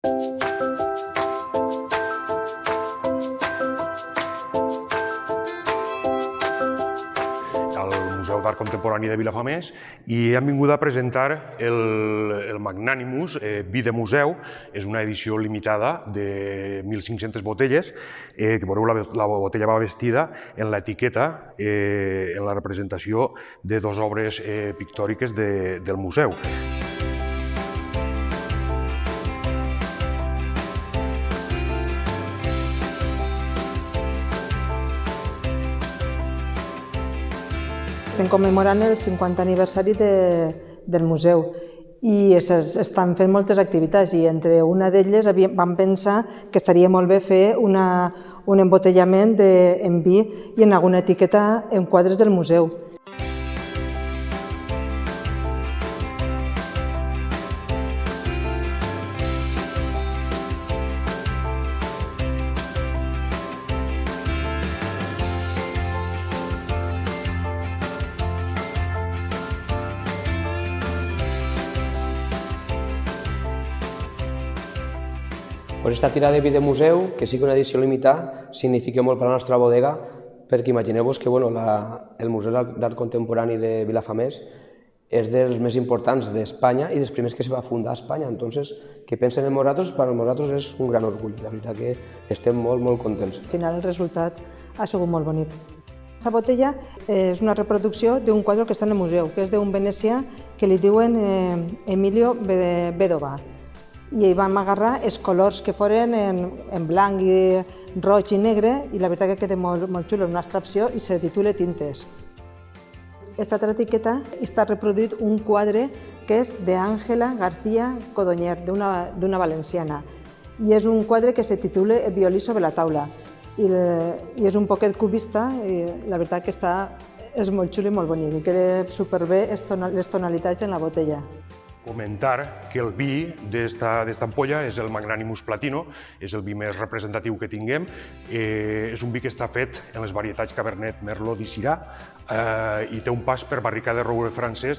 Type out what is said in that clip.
Al Museu d'Art Contemporani de Vilafamés i hem vingut a presentar el Magnànimus Vi de Museu. És una edició limitada de 1.500 botelles, que veureu la botella va vestida en l'etiqueta, en la representació de dues obres pictòriques del museu. Estem commemorant el 50 aniversari del museu i estan fent moltes activitats i entre una d'elles vam pensar que estaria molt bé fer un embotellament en vi i en alguna etiqueta en quadres del museu. Esta tirada de vi de museu, que sigui una edició limitada, significa molt per a la nostra bodega, perquè imagineu-vos que el Museu d'Art Contemporani de Vilafamés és dels més importants d'Espanya i dels primers que se va fundar a Espanya. Entonces, que pensen en nosaltres, per a nosaltres és un gran orgull. La veritat que estem molt, molt contents. Al final el resultat ha sigut molt bonic. Aquesta botella és una reproducció d'un quadre que està en el museu, que és d'un venecià que li diuen Emilio Vedova. I vam agarrar els colors que foren en blanc, i roig i negre, i la veritat que queda molt xulo, una abstracció, i se titula Tintes. Aquesta altra etiqueta està reproduït un quadre que és d'Àngela García Codonyer, d'una valenciana. I és un quadre que se titula El violí sobre la taula. I és un poquet cubista, i la veritat que és molt xulo i molt bonic, i queda superbé les tonalitats en la botella. Comentar que el vi d'esta ampolla és el Magnànimus Platino, és el vi més representatiu que tinguem. És un vi que està fet en les varietats Cabernet, Merlot i Syrah i té un pas per barrica de roure francès